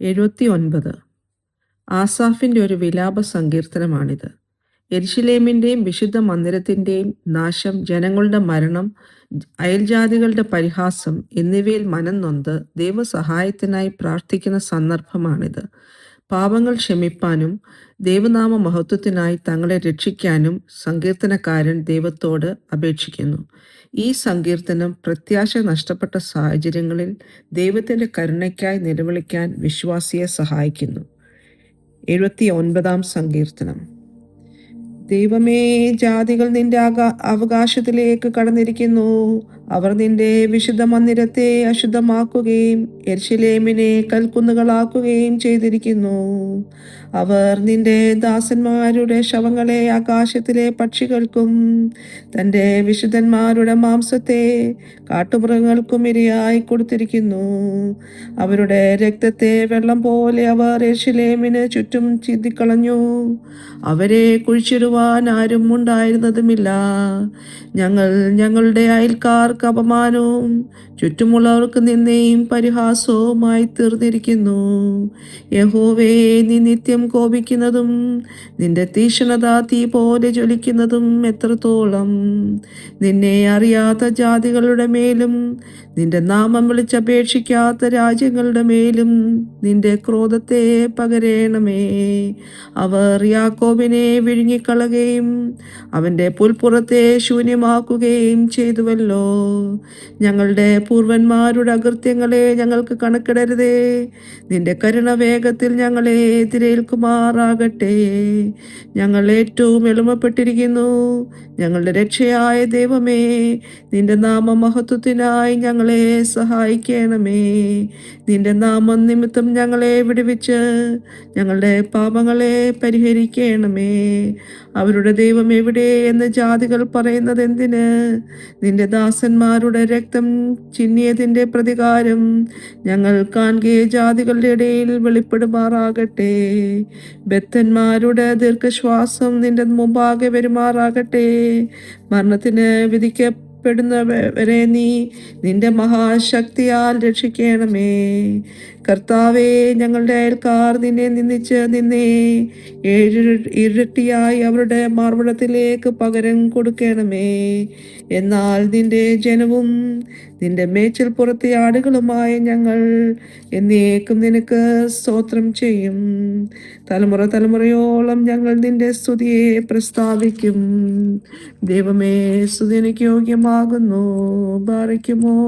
79. ആസാഫിൻ്റെ ഒരു വിലാപ സങ്കീർത്തനമാണിത്. യെരുശലേമിൻ്റെയും വിശുദ്ധ മന്ദിരത്തിൻ്റെയും നാശം, ജനങ്ങളുടെ മരണം, അയൽജാതികളുടെ പരിഹാസം എന്നിവയിൽ മനം നൊന്ത് ദൈവസഹായത്തിനായി പ്രാർത്ഥിക്കുന്ന സന്ദർഭമാണിത്. പാപങ്ങൾ ക്ഷമിപ്പാനും ദൈവനാമ മഹത്വത്തിനായി തങ്ങളെ രക്ഷിക്കാനും സങ്കീർത്തനക്കാരൻ ദൈവത്തോട് അപേക്ഷിക്കുന്നു. ഈ സങ്കീർത്തനം പ്രത്യാശ നഷ്ടപ്പെട്ട സാഹചര്യങ്ങളിൽ ദൈവത്തിൻ്റെ കരുണയ്ക്കായി നിലവിളിക്കാൻ വിശ്വാസിയെ സഹായിക്കുന്നു. 79 സങ്കീർത്തനം. ദൈവമേ, ജാതികൾ നിന്റെ അവകാശത്തിലേക്ക് കടന്നിരിക്കുന്നു. അവർ നിന്റെ വിശുദ്ധ മന്ദിരത്തെ അശുദ്ധമാക്കുകയും യെരുശലേമിനെ കൽക്കുന്നുകളാക്കുകയും ചെയ്തിരിക്കുന്നു. അവർ നിന്റെ ദാസന്മാരുടെ ശവങ്ങളെ ആകാശത്തിലെ പക്ഷികൾക്കും തൻ്റെ വിശുദ്ധന്മാരുടെ മാംസത്തെ കാട്ടുമൃഗങ്ങൾക്കും ഇരയായി കൊടുത്തിരിക്കുന്നു. അവരുടെ രക്തത്തെ വെള്ളം പോലെ അവർ യെരുശലേമിന് ചുറ്റും ചിന്തിക്കളഞ്ഞു. അവരെ കുഴിച്ചിടുവാൻ ആരും ഉണ്ടായിരുന്നതുമില്ല. ഞങ്ങൾ ഞങ്ങളുടെ അയൽക്കാർക്ക് അപമാനവും ചുറ്റുമുള്ളവർക്ക് നിന്നെയും പരിഹാസവുമായി തീർന്നിരിക്കുന്നു. യഹോവേ, നീ നിത്യം കോപിക്കുന്നതും നിന്റെ തീക്ഷ്ണത തീ പോലെ ജ്വലിക്കുന്നതും എത്രത്തോളം! നിന്നെ അറിയാത്ത ജാതികളുടെ മേലും നിന്റെ നാമം വിളിച്ചപേക്ഷിക്കാത്ത രാജ്യങ്ങളുടെ മേലും നിന്റെ ക്രോധത്തെ പകരണമേ. അവർ യാക്കോബിനെ വിഴുങ്ങിക്കളയുകയും അവൻ്റെ പുൽപ്പുറത്തെ ശൂന്യമാക്കുകയും ചെയ്തുവല്ലോ. ഞങ്ങളുടെ പൂർവന്മാരുടെ അകൃത്യങ്ങളെ ഞങ്ങൾക്ക് കണക്കിടരുതേ. നിന്റെ കരുണ വേഗത്തിൽ ഞങ്ങളെ എതിരേൽക്കുമാറാകട്ടെ. ഞങ്ങൾ ഏറ്റവും എളിമപ്പെട്ടിരിക്കുന്നു. ഞങ്ങളുടെ രക്ഷയായ ദൈവമേ, നിന്റെ നാമമഹത്വത്തിനായി ഞങ്ങളെ സഹായിക്കണമേ. നിന്റെ നാമം നിമിത്തം ഞങ്ങളെ വിടുവിച്ച് ഞങ്ങളുടെ പാപങ്ങളെ പരിഹരിക്കണമേ. അവരുടെ ദൈവം എവിടെ എന്ന് ജാതികൾ പറയുന്നത് എന്തിന്? നിന്റെ ദാസന്മാരുടെ രക്തം ചിന്നിയതിൻ്റെ പ്രതികാരം ഞങ്ങൾ കാണുകയെ ജാതികളുടെ ഇടയിൽ വെളിപ്പെടുമാറാകട്ടെ. ബദ്ധന്മാരുടെ ദീർഘശ്വാസം നിന്റെ മുമ്പാകെ വരുമാറാകട്ടെ. മരണത്തിന് വിധിക്കപ്പെടുന്നവരെ നീ നിന്റെ മഹാശക്തിയാൽ രക്ഷിക്കണമേ. കർത്താവേ, ഞങ്ങളുടെ അയൽക്കാർ നിന്നെ നിന്ദിച്ച് നിന്നെ ഇരട്ടിയായി അവരുടെ മാർവിടത്തിലേക്ക് പകരം കൊടുക്കണമേ. എന്നാൽ നിന്റെ ജനവും നിന്റെ മേച്ചിൽ പുറത്തെ ആടുകളുമായ ഞങ്ങൾ എന്നേക്കും നിനക്ക് സ്തോത്രം ചെയ്യും. തലമുറ തലമുറയോളം ഞങ്ങൾ നിന്റെ സ്തുതിയെ പ്രസ്താവിക്കും. ദൈവമേ, സ്തുതി എനിക്ക് യോഗ്യമാകുന്നു. ബാറയ്ക്കുമോ.